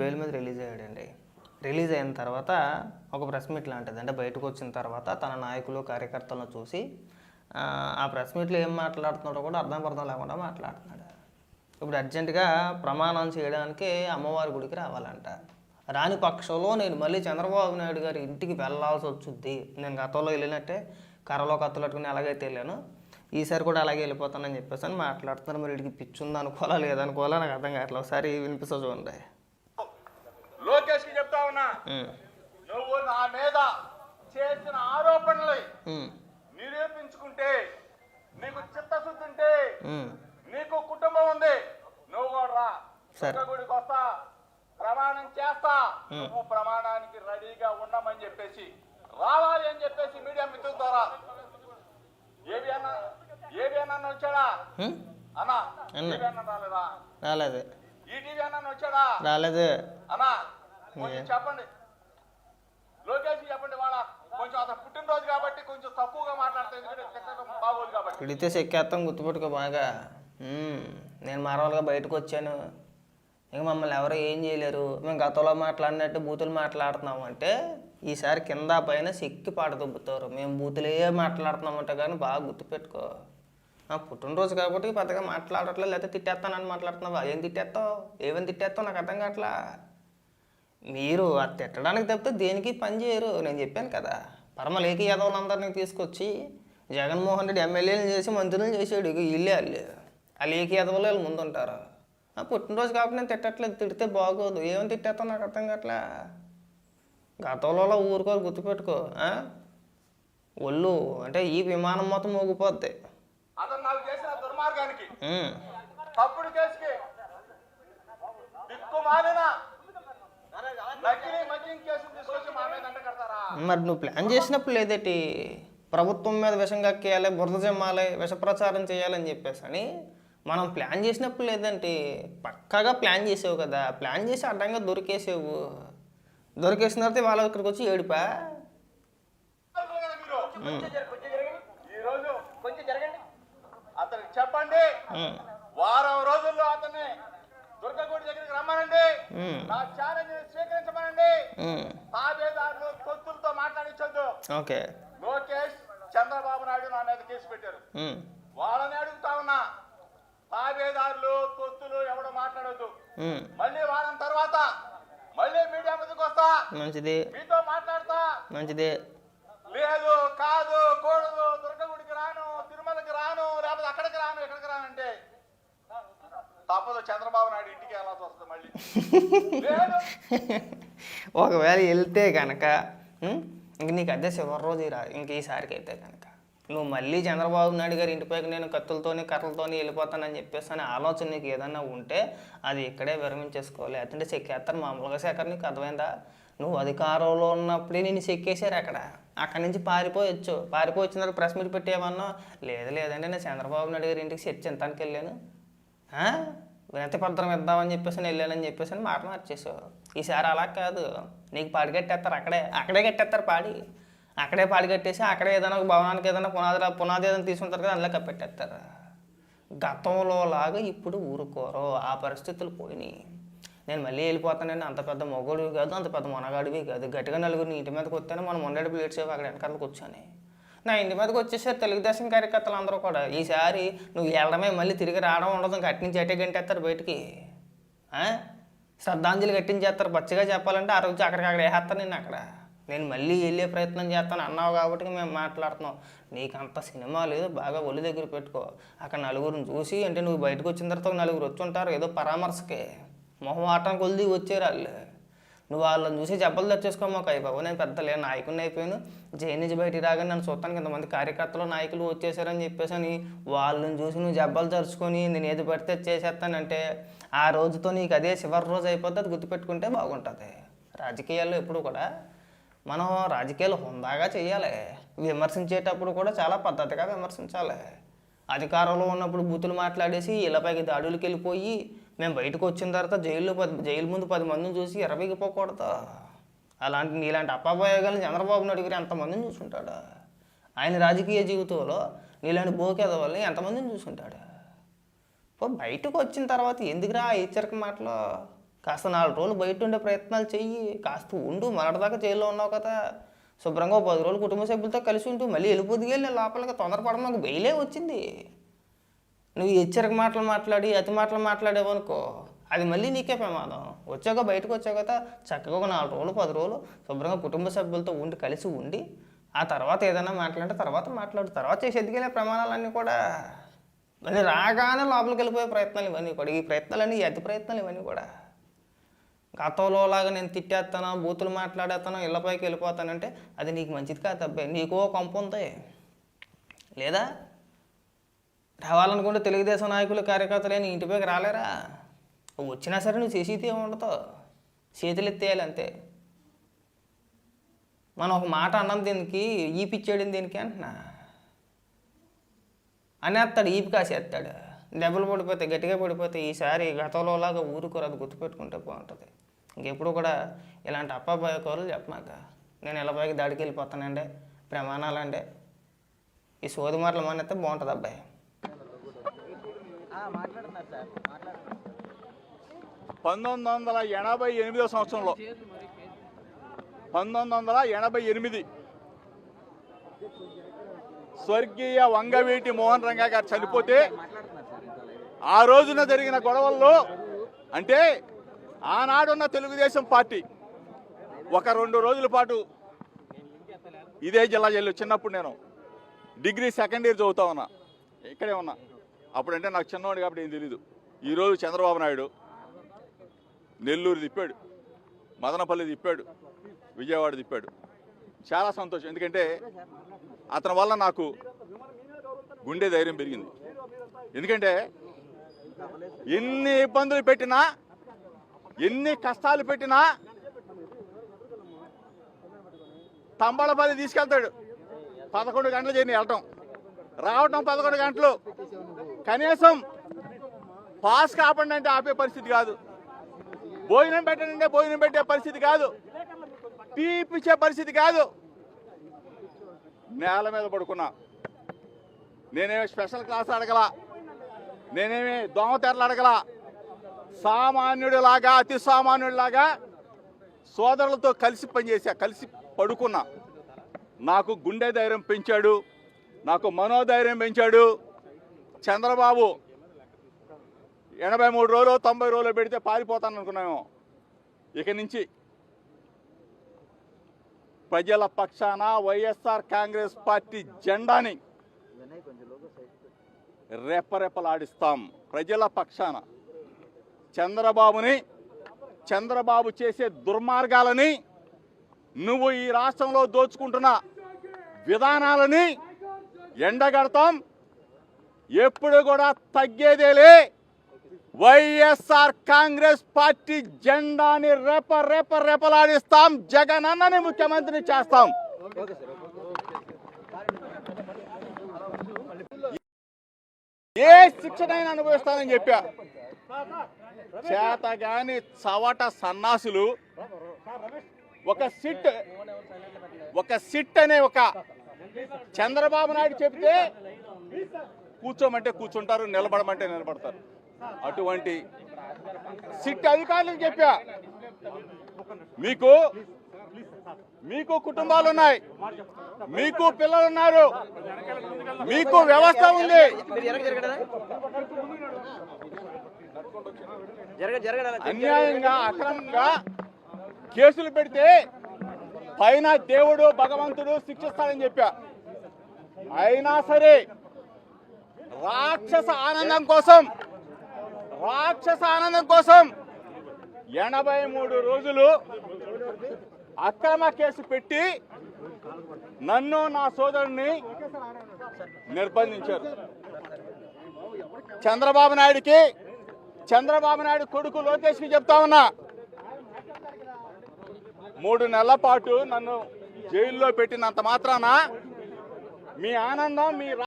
Bail మీద release అయ్యాడండి. Release అయిన తర్వాత ఒక ప్రెస్ మీట్ లాంటిది, అంటే బయటకు వచ్చిన తర్వాత తన నాయకులు కార్యకర్తలను చూసి ఆ ప్రెస్ మీట్లో ఏం మాట్లాడుతున్నాడో కూడా అర్థం లేకుండా మాట్లాడుతున్నాడు. ఇప్పుడు అర్జెంటుగా ప్రమాణం చేయడానికి అమ్మవారి గుడికి రావాలంట. రాని పక్షంలో నేను మళ్ళీ చంద్రబాబు నాయుడు గారి ఇంటికి వెళ్ళాల్సి వచ్చింది. నేను గతంలో వెళ్ళినట్టే కర్రలో కత్తులు పట్టుకుని ఎలాగైతే వెళ్ళాను, ఈసారి కూడా అలాగే వెళ్ళిపోతానని చెప్పేసి అని మాట్లాడుతున్నారు. మరి వీడికి పిచ్చుంది అనుకోవాలా లేదనుకోవాలా నాకు అర్థం కావట్లేదు. ఒకసారి వినిపిస్తా చూడండి. లోకేష్ కి చెప్తా ఉన్నా, నువ్వు నా మీద చేసిన ఆరోపణలు నిరూపించుకుంటే, నీకు చిత్తశుద్ధి ఉంటే, నీకు కుటుంబం ఉంది, నువ్వు కూడా రా గుడికి వస్తా, ప్రమాణం చేస్తా, నువ్వు ప్రమాణానికి రెడీగా ఉండమని చెప్పేసి రావాలి అని చెప్పేసి మీడియా మిత్రుల ద్వారా ఏబి అన్న వచ్చాడా అన్నా? ఏబి అన్న రాలేదా? రాలేదు. ఈటీవీ అన్న వచ్చాడా? రాలేదు. అన్నా కొంచెం చెప్పండి, లోకేష్ చెప్పండి. వాళ్ళ కొంచెం అతను పుట్టినరోజు కాబట్టి కొంచెం తక్కువగా మాట్లాడతాం, ఎందుకంటే బాగోదు కాబట్టి. ఇడితే చెక్కేస్తాం, గుర్తుపెట్టుకో బాగా. నేను మరవలుగా బయటకు వచ్చాను, ఇంక మమ్మల్ని ఎవరు ఏం చేయలేరు, మేము గతంలో మాట్లాడినట్టు బూతులు మాట్లాడుతున్నాము అంటే ఈసారి కింద పైన సిక్కి పాట దుబ్బుతారు. మేము బూతులే మాట్లాడుతున్నామంటే కానీ బాగా గుర్తుపెట్టుకో. పుట్టినరోజు కాబట్టి పెద్దగా మాట్లాడట్లేదు, లేకపోతే తిట్టేస్తానని మాట్లాడుతున్నావా? ఏం తిట్టేస్తావు, ఏమేమి తిట్టేస్తావు నాకు అర్థం కావట్లా. మీరు అది తిట్టడానికి తప్పితే దేనికి పని చేయరు. నేను చెప్పాను కదా, పరమలేఖి యాదవులందరినీ తీసుకొచ్చి జగన్మోహన్ రెడ్డి ఎమ్మెల్యేలు చేసి మంత్రులను చేసాడు. ఇక ఇల్లే ఆ లేఖి యాదవులు వాళ్ళు ముందుంటారు. పుట్టినరోజు కాబట్టి నేను తిట్టట్లేదు, తిడితే బాగోదు. ఏమని తిట్టేస్తావు నాకు అర్థం కావట్లా. గతంలో ఊరుకోరు, గుర్తుపెట్టుకో. ఒళ్ళు అంటే ఈ విమానం మొత్తం మోగిపోద్ది. అతను నాకు చేసిన దుర్మార్గానికి, తప్పుడు కేసుకి, దిక్కుమాలిన నకిలీ మద్యం కేసు తీసుకొచ్చి మా మీద అంట కడతారా? మరి నువ్వు ప్లాన్ చేసినప్పుడు లేదేటి, ప్రభుత్వం మీద విషం కక్కేయాలి, బురద జమ్మాలి, విష ప్రచారం చేయాలని చెప్పేసి అని మనం ప్లాన్ చేసినప్పుడు లేదంటే పక్కాగా ప్లాన్ చేసావు కదా. ప్లాన్ చేసి అడ్డంగా దొరికేసావు. దొరికేసిన తర్వాత వాళ్ళ ఇక్కడికి వచ్చి ఏడిపా. ఈరోజు కొంచెం జరగండి, అతనికి చెప్పండి, వారం రోజుల్లో అతన్ని దుర్గగుడి దగ్గరికి రమ్మనండి, నా ఛాలెంజ్ స్వీకరించమనండి. తాబేదారులు తొత్తులతో మాట్లాడించొద్దు. ఓకే, లోకేష్ చంద్రబాబు నాయుడు నా మీద కేసు పెట్టారు, వాళ్ళని అడుగుతా ఉన్నా, తాబేదారులు తొత్తులు ఎవడో మాట్లాడొద్దు. మళ్ళీ వారం తర్వాత మళ్ళీ మీడియా ముందుకు వస్తా, మంచిది, మీతో మాట్లాడతా. మంచిది. లేదు కాదు కూడదు, దుర్గగుడికి రాను, తిరుమలకి రాను, లేకపోతే అక్కడికి రాను, ఎక్కడికి రానంటే తప్పదు. చంద్రబాబు నాయుడు ఇంటికి వెళ్ళాల్సి వస్తుంది మళ్ళీ. ఒకవేళ వెళ్తే కనుక ఇంక నీకు అదే చివరి రోజు రా. ఇంక ఈసారికి అయితే కనుక నువ్వు మళ్ళీ చంద్రబాబు నాయుడు గారి ఇంటిపైకి నేను కత్తులతోని కర్రలతోని వెళ్ళిపోతానని చెప్పేసి అనే ఆలోచన నీకు ఏదన్నా ఉంటే అది ఇక్కడే విరమించేసుకోవాలి. అదంటే చెక్కేస్తారు మామూలుగా. శేఖర్ నీకు అర్థమైందా? నువ్వు అధికారంలో ఉన్నప్పుడే నేను చెక్కేశారు. అక్కడి నుంచి పారిపోయొచ్చు. వచ్చిన తర్వాత ప్రెస్ మీట్ పెట్టేమన్నా, లేదంటే నేను చంద్రబాబు నాయుడు గారి ఇంటికి చర్చ ఎంతానికి వెళ్ళాను, వినతి పత్రం ఇద్దామని చెప్పేసి వెళ్ళానని చెప్పేసి అని మాట మార్చేసావు. ఈసారి అలా కాదు, నీకు పాడి కట్టేస్తారు. అక్కడే కట్టేస్తారు పాడి. అక్కడే పాడి కట్టేసి అక్కడే ఏదైనా ఒక భవనానికి ఏదైనా పునాది ఏదైనా తీసుకుంటారు కదా, అందులో కప్పెట్టేస్తారు. గతంలో లాగా ఇప్పుడు ఊరుకోరు. ఆ పరిస్థితులు పోయినాయి. నేను మళ్ళీ వెళ్ళిపోతానండి, అంత పెద్ద మొగోడివి కాదు, అంత పెద్ద మొనగాడివి కాదు. గట్టిగా నలుగురిని ఇంటి మీదకి వచ్చాను, మనం మొండడి ప్లేట్స్ అక్కడ వెనకాలకు వచ్చాను. నా ఇంటి మీదకి వచ్చేసారు తెలుగుదేశం కార్యకర్తలు అందరూ కూడా. ఈసారి నువ్వు వెళ్ళడమే, మళ్ళీ తిరిగి రావడం ఉండదు. ఇంకా అట్నుంచి అటే గంటేస్తారు బయటికి. శ్రద్ధాంజలి కట్టించేస్తారు. పచ్చిగా చెప్పాలంటే ఆ రోజు అక్కడికి వేసేస్తారు నేను. నేను మళ్ళీ వెళ్ళే ప్రయత్నం చేస్తాను అన్నావు కాబట్టి మేము మాట్లాడుతున్నాం. నీకు అంత సినిమా లేదు, బాగా ఒళ్ళు దగ్గర పెట్టుకో. అక్కడ నలుగురిని చూసి, అంటే నువ్వు బయటకు వచ్చిన తర్వాత నలుగురు వచ్చి ఉంటారు ఏదో పరామర్శకే, మొహం ఆటానికి కొలిది వచ్చారు వాళ్ళు. నువ్వు వాళ్ళని చూసి జబ్బలు తెచ్చేసుకోమాక. బాబు నేను పెద్ద నాయకుడిని అయిపోయాను, జైలు నుంచి బయటికి రాగానే నన్ను చూస్తానికి ఇంతమంది కార్యకర్తలు నాయకులు వచ్చేసారని చెప్పేసి అని వాళ్ళని చూసి నువ్వు జబ్బలు తరుచుకొని నేను ఏది పడితే చేసేస్తానంటే ఆ రోజుతో నీకు అదే చివరి రోజు అయిపోద్ది. అది గుర్తుపెట్టుకుంటే బాగుంటుంది. రాజకీయాల్లో ఎప్పుడు కూడా మనం రాజకీయాలు హుందాగా చేయాలి. విమర్శించేటప్పుడు కూడా చాలా పద్ధతిగా విమర్శించాలి. అధికారంలో ఉన్నప్పుడు బూతులు మాట్లాడేసి ఇళ్ళపైకి దాడులకు వెళ్ళిపోయి మేము బయటకు వచ్చిన తర్వాత జైలు ముందు 10 మందిని చూసి ఎర్రబెగిపోకూడదు. అలాంటి నీలాంటి అప్పాబోయగాలని చంద్రబాబు నాయుడు గారు ఎంతమందిని చూసుంటాడు. ఆయన రాజకీయ జీవితంలో నీలాంటి బోకేద వాళ్ళని ఎంతమందిని చూసుంటాడు. బయటకు వచ్చిన తర్వాత ఎందుకురా హెచ్చరిక మాటలు? కాస్త 4 రోజులు బయట ఉండే ప్రయత్నాలు చెయ్యి, కాస్త ఉండు. మొన్నటిదాకా జైల్లో ఉన్నావు కదా, శుభ్రంగా 10 రోజులు కుటుంబ సభ్యులతో కలిసి ఉంటూ మళ్ళీ వెళ్ళిపోదికెళ్ళి లోపలికి తొందరపడడం నాకు బెయిలే వచ్చింది. నువ్వు హెచ్చరిక మాటలు మాట్లాడి అతి మాటలు మాట్లాడేవనుకో, అది మళ్ళీ నీకే ప్రమాదం. వచ్చాక బయటకు వచ్చాక కదా చక్కగా ఒక 4 రోజులు 10 రోజులు శుభ్రంగా కుటుంబ సభ్యులతో ఉండి కలిసి ఉండి ఆ తర్వాత ఏదైనా మాట్లాడితే తర్వాత మాట్లాడు. తర్వాత చేసి ఎదిగే ప్రమాణాలన్నీ కూడా మళ్ళీ రాగానే లోపలికి వెళ్ళిపోయే ప్రయత్నాలు ఇవన్నీ కూడా. ఈ ప్రయత్నాలన్నీ ఈ అతి ప్రయత్నాలు ఇవన్నీ కూడా. గతంలో లాగా నేను తిట్టేస్తాను, బూతులు మాట్లాడేస్తాను, ఇళ్ళపైకి వెళ్ళిపోతానంటే అది నీకు మంచిది కాదు అబ్బాయి. నీకో కొంప ఉంది లేదా? రావాలనుకుంటే తెలుగుదేశం నాయకులు కార్యకర్తలు నీ ఇంటిపైకి రాలేరా? వచ్చినా సరే నువ్వు చేసేది ఏముండదు, చేతులు ఎత్తేయాలి అంతే. మనం ఒక మాట అన్నం దీనికి, ఈపిచ్చేయడం దీనికి అంటున్నా అనేస్తాడు, ఈపి కాసేస్తాడు. దెబ్బలు పడిపోతాయి, గట్టిగా పడిపోతాయి. ఈసారి గతంలోలాగా ఊరుకోరు, అది గుర్తుపెట్టుకుంటే బాగుంటుంది. ఇంకెప్పుడు కూడా ఇలాంటి అప్పాబాయ కూరలు చెప్పమాక. నేను ఇళ్ళపైకి దాడికి వెళ్ళిపోతానండి, ప్రమాణాలండి, ఈ సోది మాటలు మానేస్తే బాగుంటుంది అబ్బాయి. 1988 సంవత్సరంలో 1988 స్వర్గీయ వంగవీటి మోహన్ రంగా గారు చనిపోతే ఆ రోజున జరిగిన గొడవల్లో, అంటే ఆనాడున్న తెలుగుదేశం పార్టీ ఒక 2 రోజుల పాటు ఇదే జిల్లా జైలు, చిన్నప్పుడు నేను డిగ్రీ సెకండ్ ఇయర్ చదువుతా ఉన్నా, ఇక్కడే ఉన్నా. అప్పుడంటే నాకు చిన్నవాడు కాబట్టి ఏం తెలీదు. ఈరోజు చంద్రబాబు నాయుడు నెల్లూరు తిప్పాడు, మదనపల్లి తిప్పాడు, విజయవాడ తిప్పాడు. చాలా సంతోషం, ఎందుకంటే అతని వల్ల నాకు గుండె ధైర్యం పెరిగింది. ఎందుకంటే ఎన్ని ఇబ్బందులు పెట్టినా, ఎన్ని కష్టాలు పెట్టినా తంబళపల్లి తీసుకెళ్తాడు. 11 గంటలు చేయని వెళ్ళటం రావటం 11 గంటలు. కనీసం పాస్ కాపండి అంటే ఆపే పరిస్థితి కాదు, భోజనం పెట్టండి భోజనం పెట్టే పరిస్థితి కాదు, టీ ఇచ్చే పరిస్థితి కాదు. నేల మీద పడుకున్నా. నేనేమి స్పెషల్ క్లాస్ అడగలా, నేనేమి దోమతెరలు అడగలా. సామాన్యుడిలాగా, అతి సామాన్యుడిలాగా సోదరులతో కలిసి పనిచేసా, కలిసి పడుకున్నా. నాకు గుండె ధైర్యం పెంచాడు, నాకు మనోధైర్యం పెంచాడు. చంద్రబాబు 83 రోజులు 90 రోజులు పెడితే పారిపోతాను అనుకున్నాము. ఇక నుంచి ప్రజల పక్షాన వైఎస్ఆర్ కాంగ్రెస్ పార్టీ జెండాని రెపరెపలాడిస్తాం. ప్రజల పక్షాన చంద్రబాబు చేసే దుర్మార్గాలని, నువ్వు ఈ రాష్ట్రంలో దోచుకుంటున్న విధానాలని ఎండగడతాం. ఎప్పుడు కూడా తగ్గేదేలే. వైఎస్ఆర్ కాంగ్రెస్ పార్టీ జెండాని రెపరెపలాడిస్తాం. జగన్ అన్నని ముఖ్యమంత్రిని చేస్తాం. ఏ శిక్షణైనా అనుభవిస్తానని చెప్పా. చేతగాని చవట సన్నాసులు ఒక సిట్ అనే ఒక చంద్రబాబు నాయుడు చెప్తే కూర్చోమంటే కూర్చుంటారు, నిలబడమంటే నిలబడతారు. అటువంటి సిట్ అధికారులకు చెప్పా, మీకు కుటుంబాలు ఉన్నాయి, మీకు పిల్లలు ఉన్నారు, మీకు వ్యవస్థ ఉంది. అన్యాయంగా అక్రమంగా కేసులు పెడితే పైన దేవుడు భగవంతుడు శిక్షిస్తాడని చెప్పా. అయినా సరే రాక్షస ఆనందం కోసం 83 రోజులు అక్రమ కేసు పెట్టి నన్ను, నా సోదరుని నిర్బంధించారు. చంద్రబాబు నాయుడు కొడుకు లోకేష్కి చెప్తా ఉన్నా, 3 నెలల పాటు నన్ను జైల్లో పెట్టినంత మాత్రాన మీ ఆనందం, మీ